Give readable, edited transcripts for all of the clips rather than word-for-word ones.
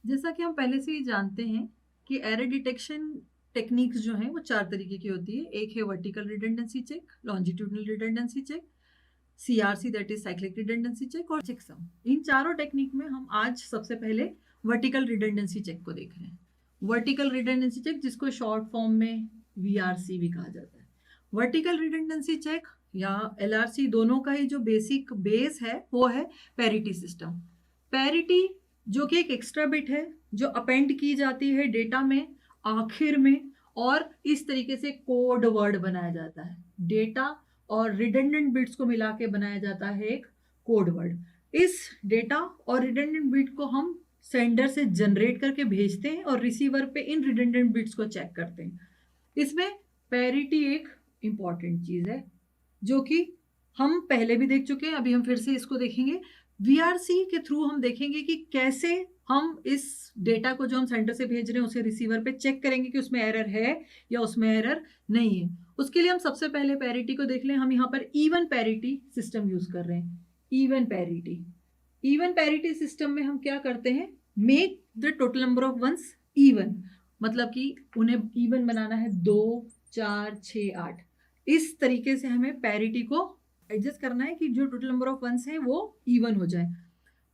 जैसा कि हम पहले से ही जानते हैं कि एरर डिटेक्शन टेक्निक्स जो हैं वो 4 तरीके की होती है। एक है vertical redundancy check, longitudinal redundancy check, CRC that is cyclic redundancy check और चेकसम। इन चारों टेक्निक में हम आज सबसे पहले वर्टिकल रिडंडेंसी चेक को देख रहे हैं। वर्टिकल रिडंडेंसी चेक जिसको शॉर्ट फॉर्म में वीआरसी भी कहा जाता है। वर्टिकल रिडंडेंसी चेक या एलआरसी दोनों का ही जो बेसिक बेस है वो है पैरिटी सिस्टम। पैरिटी जो कि एक एक्स्ट्रा बिट है जो अपेंड की जाती है डेटा में आखिर में, और इस तरीके से कोड वर्ड बनाया जाता है। डेटा और रिडंडेंट बिट्स को मिला के बनाया जाता है एक कोड वर्ड। इस डेटा और रिडंडेंट बिट को हम सेंडर से जनरेट करके भेजते हैं और रिसीवर पे इन रिडंडेंट बिट्स को चेक करते हैं। इसमें पैरिटी एक इंपॉर्टेंट चीज है जो कि हम पहले भी देख चुके हैं, अभी हम फिर से इसको देखेंगे। वीआरसी के थ्रू हम देखेंगे कि कैसे हम इस डेटा को जो हम सेंटर से भेज रहे हैं उसे रिसीवर पे चेक करेंगे कि उसमें एरर है या उसमें एरर नहीं है। उसके लिए हम सबसे पहले पैरिटी को देख लें। हम यहाँ पर इवन पैरिटी सिस्टम यूज कर रहे हैं। इवन पैरिटी सिस्टम में हम क्या करते हैं, make the total number of ones even, मतलब कि उन्हें इवन बनाना है 2 4 6 8। इस तरीके से हमें पैरिटी को एडजस्ट करना है कि जो टोटल नंबर ऑफ वंस है वो इवन हो जाए।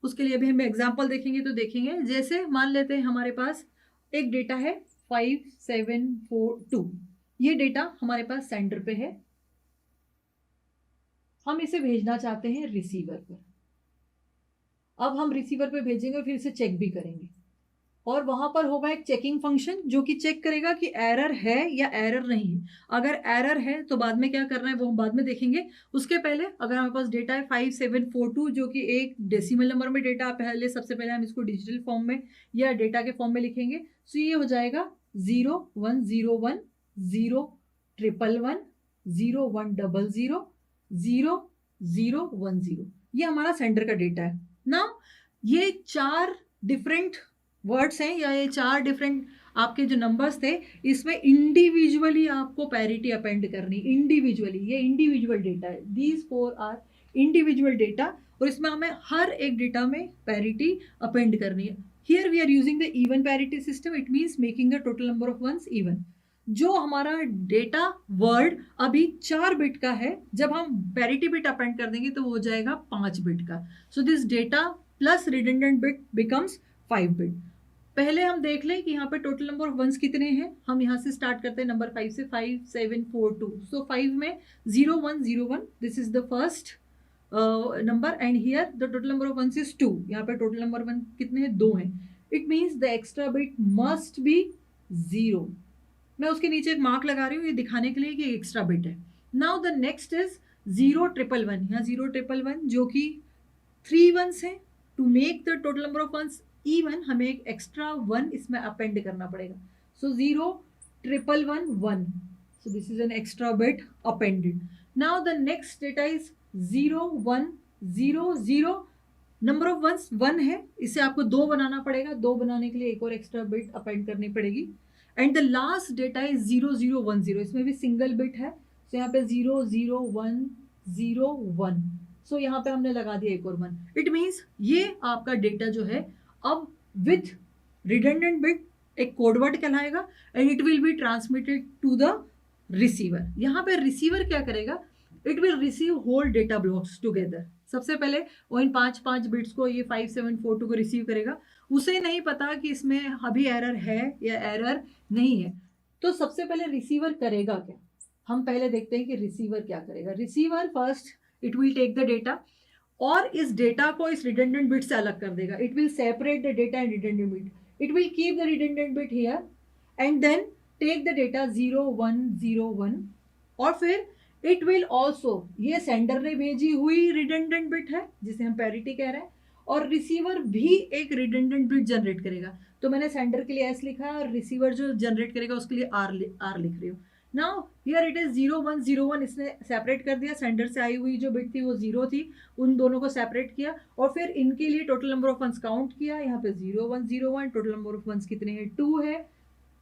उसके लिए भी हम एग्जांपल देखेंगे तो देखेंगे, जैसे मान लेते हैं हमारे पास एक डेटा है 5742। ये डेटा हमारे पास सेंडर पे है, हम इसे भेजना चाहते हैं रिसीवर पर। अब हम रिसीवर पे भेजेंगे और फिर इसे चेक भी करेंगे, और वहां पर होगा एक चेकिंग फंक्शन जो कि चेक करेगा कि एरर है या एरर नहीं है। अगर एरर है तो बाद में क्या करना है वो हम बाद में देखेंगे। उसके पहले अगर हमारे पास डेटा है 5742 जो कि एक डेसिमल नंबर में डेटा, पहले सबसे पहले हम इसको डिजिटल फॉर्म में या डेटा के फॉर्म में लिखेंगे। सो ये हो जाएगा 0101 0111 0100 0010। ये हमारा सेंडर का डेटा है ना। ये 4 डिफरेंट वर्ड्स हैं या ये 4 डिफरेंट आपके जो नंबर्स थे, इसमें इंडिविजुअली आपको पैरिटी अपेंड करनी। इंडिविजुअली, ये इंडिविजुअल डेटा है। दीज 4 आर इंडिविजुअल डेटा, और इसमें हमें हर एक डेटा में पैरिटी अपेंड करनी है। Here we are using the even parity system, it means making the total number of ones even. जो हमारा डेटा वर्ड अभी 4 बिट का है, जब हम पैरिटी बिट अपेंड कर देंगे तो वो हो जाएगा 5 बिट का। So this data plus redundant bit becomes 5 bit. पहले हम देख लें कि यहाँ पे टोटल नंबर ऑफ वंस कितने हैं। हम यहाँ से स्टार्ट करते हैं नंबर 5 से, 5742। सो 5 में 0101, this is the first number, and here the total number of ones is 2। यहाँ पे टोटल नंबर वन कितने हैं, 2 हैं। It means the extra bit must be 0। मैं उसके नीचे एक मार्क लगा रही हूँ ये दिखाने के लिए कि एक्स्ट्रा बिट है। Now the next is 0111। यहाँ 0111 जो कि 3 वंस है। To make the total number of ones even हमें एक एक्स्ट्रा 1 इसमें अपेंड करना पड़ेगा। So 0111, so this is an extra bit appended. Now the next data is 0100। Number of ones 1 है, इसे आपको 2 बनाना पड़ेगा। 2 बनाने के लिए एक और एक्स्ट्रा बिट अपेंड करनी पड़ेगी। And the last data is 0010, इसमें भी सिंगल बिट है। सो यहाँ पे 00101। सो यहाँ पे हमने लगा दिया एक और 1। इट मीन्स ये आपका डेटा जो है अब विथ रिडंडेंट बिट एक कोडवर्ड कहलाएगा, and it will be transmitted to the receiver. यहाँ पे रिसीवर क्या करेगा, it will receive whole data blocks together. सबसे पहले वो इन 5 बिट्स को, ये 5742 को रिसीव करेगा। उसे नहीं पता कि इसमें अभी एरर है या एरर नहीं है, तो सबसे पहले रिसीवर करेगा क्या, हम पहले देखते हैं कि रिसीवर क्या करेगा। Receiver first it will take the data और इस डेटा को इस रिडंडेंट बिट से अलग कर देगा। It will separate the data and redundant bit. It will keep the redundant bit here and then take the data 0101, और फिर इट विल ऑल्सो, ये सेंडर ने भेजी हुई रिडंडेंट बिट है जिसे हम पैरिटी कह रहे हैं, और रिसीवर भी एक रिडंडेंट बिट जनरेट करेगा। तो मैंने सेंडर के लिए एस लिखा है और रिसीवर जो जनरेट करेगा उसके लिए आर लिख रही हूँ। नाउ हियर इट इज 0101, इसने सेपरेट कर दिया। सेंडर से आई हुई जो बिट थी वो 0 थी, उन दोनों को सेपरेट किया और फिर इनके लिए total number of ones count किया। यहाँ पे 0101, टोटल नंबर ऑफ वंस कितने हैं, 2 है।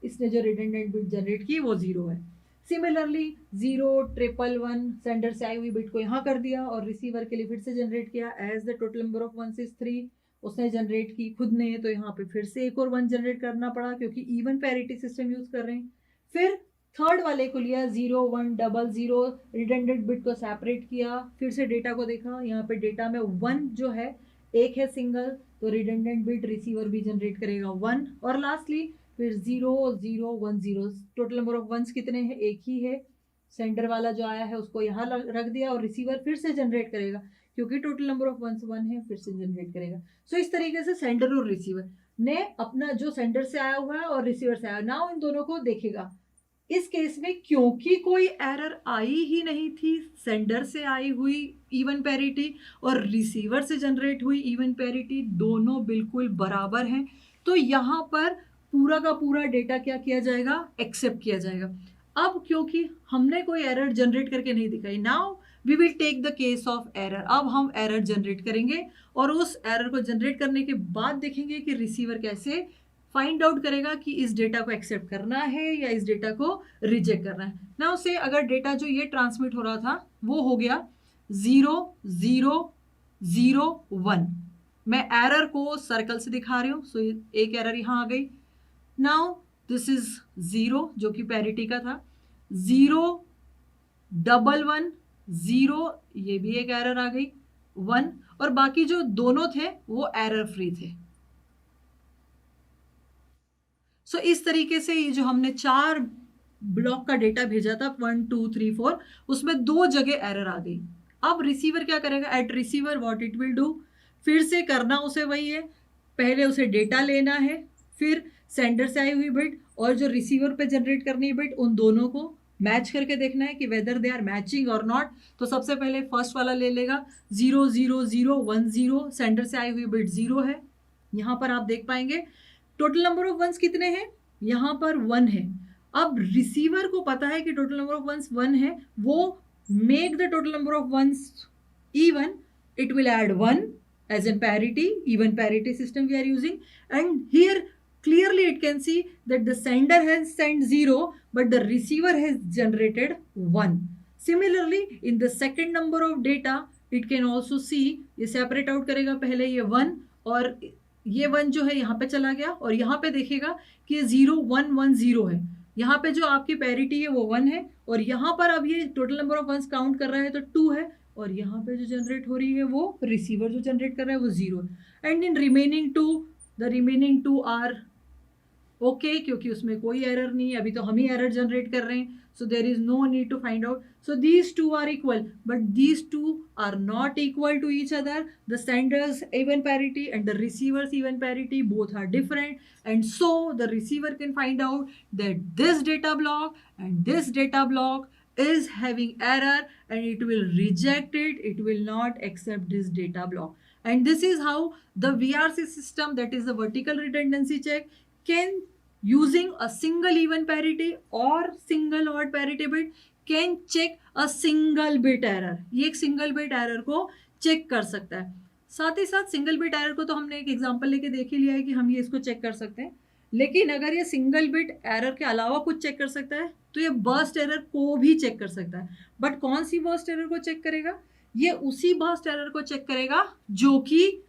इसने जो रिडंडेंट बिट जनरेट की वो 0 है। सिमिलरली 0111 सेंडर से आई हुई बिट को यहाँ कर दिया और रिसीवर के लिए फिर से जनरेट किया। As the total number of ones is 3, उसने जनरेट की खुद ने, तो यहाँ पे फिर से एक और 1 जनरेट करना पड़ा क्योंकि इवन पैरिटी सिस्टम यूज कर रहे हैं। फिर थर्ड वाले को लिया 0 1 00, रिडंडेंट बिट को सेपरेट किया, फिर से डेटा को देखा, यहाँ पे डेटा में 1 जो है एक है सिंगल, तो रिडंडेंट बिट रिसीवर भी जनरेट करेगा 1, और लास्टली फिर 0 0 1 0। टोटल नंबर ऑफ वंस कितने हैं, एक ही है। सेंडर वाला जो आया है उसको यहाँ रख दिया और रिसीवर फिर से जनरेट करेगा क्योंकि टोटल नंबर ऑफ वंस 1 है, फिर से जनरेट करेगा। सो इस तरीके से सेंडर और रिसीवर ने अपना जो सेंडर से आया हुआ है और रिसीवर से आया, नाउ इन दोनों को देखेगा। इस केस में क्योंकि कोई एरर आई ही नहीं थी, सेंडर से आई हुई इवन पैरिटी और रिसीवर से जनरेट हुई इवन पैरिटी दोनों बिल्कुल बराबर हैं, तो यहाँ पर पूरा का पूरा डेटा क्या किया जाएगा, एक्सेप्ट किया जाएगा। अब क्योंकि हमने कोई एरर जनरेट करके नहीं दिखाई, now we will take the case of error. अब हम एरर जनरेट करेंगे और उस एरर को जनरेट करने के बाद देखेंगे कि रिसीवर कैसे फाइंड आउट करेगा कि इस डेटा को एक्सेप्ट करना है या इस डेटा को रिजेक्ट करना है। ना उसे अगर डेटा जो ये ट्रांसमिट हो रहा था वो हो गया 0 0 0 1, मैं एरर को सर्कल से दिखा रही हूँ, सो एक एरर यहाँ आ गई। नाउ दिस इज 0 जो कि पैरिटी का था, 0 1 1 0, ये भी एक एरर आ गई 1, और बाकी जो दोनों थे वो एरर फ्री थे। सो इस तरीके से ये जो हमने 4 ब्लॉक का डेटा भेजा था 1 2 3 4, उसमें 2 जगह एरर आ गई। अब रिसीवर क्या करेगा, at receiver what it will do, फिर से करना उसे वही है, पहले उसे डेटा लेना है, फिर सेंडर से आई हुई बिट और जो रिसीवर पे जनरेट करनी है बिट, उन दोनों को मैच करके देखना है कि वेदर दे आर मैचिंग और नॉट। तो सबसे पहले फर्स्ट वाला ले लेगा 0 0 0 1 0, सेंडर से आई हुई बिट 0 है। यहाँ पर आप देख पाएंगे टोटल नंबर ऑफ वंस कितने हैं, यहाँ पर 1 है। अब रिसीवर को पता है कि टोटल नंबर ऑफ वंस 1 है, वो make the total number of ones even, it will add 1 as in parity, even parity system we are using, and here clearly it can see that the sender has sent 0 but the receiver has generated 1. Similarly in the second number of data it can also see, ये separate out करेगा, पहले ये 1 और ये 1 जो है यहाँ पे चला गया और यहाँ पे देखेगा कि ये 0 1 1 0 है, यहाँ पे जो आपकी पैरिटी है वो 1 है और यहाँ पर अब ये total number of ones count कर रहा है तो 2 है, और यहाँ पे जो जनरेट हो रही है वो रिसीवर जो जनरेट कर रहा है वो 0 है। And in remaining 2, the remaining 2 are okay क्योंकि उसमें कोई एरर नहीं है, अभी तो हम ही एरर जनरेट कर रहे हैं, so there is no need to find out. So these two are equal, but these two are not equal to each other. The sender's even parity and the receiver's even parity both are different, and so the receiver can find out that this data block and this data block is having error and it will reject it, it will not accept this data block. And this is how the VRC system, that is the vertical redundancy check, can, using a single even parity or single odd parity bit, can check a single bit error. ये एक single bit error को check कर सकता है। साथ ही साथ single bit error को तो हमने एक एग्जांपल लेके देख ही लिया है कि हम ये इसको चेक कर सकते हैं, लेकिन अगर ये सिंगल बिट एरर के अलावा कुछ चेक कर सकता है तो ये बर्स्ट एरर को भी चेक कर सकता है। बट कौन सी बर्स्ट एरर को चेक करेगा, ये उसी बर्स्ट एरर को चेक करेगा जो कि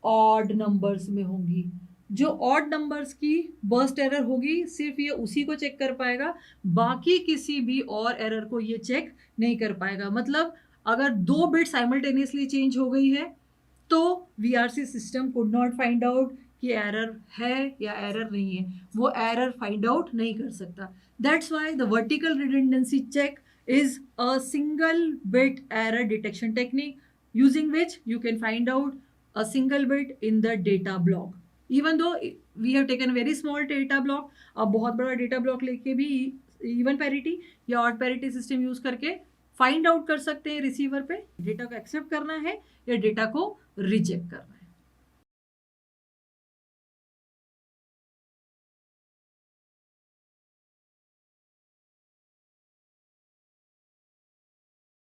ऑड नंबर्स में होंगी। जो ऑड नंबर्स की बर्स्ट एरर होगी सिर्फ ये उसी को चेक कर पाएगा, बाकी किसी भी और एरर को ये चेक नहीं कर पाएगा। मतलब अगर 2 बिट साइमल्टेनियसली चेंज हो गई है तो VRC system could not find out कि एरर है या एरर नहीं है, वो एरर फाइंड आउट नहीं कर सकता। That's why the vertical redundancy check is a single bit error detection technique using which you can find out a single bit in the data block. Even though we have taken a very small data block, अब बहुत बड़ा data block लेके भी even parity या odd parity system use करके find out कर सकते हैं रिसीवर पे डेटा को एक्सेप्ट करना है या डेटा को रिजेक्ट करना है।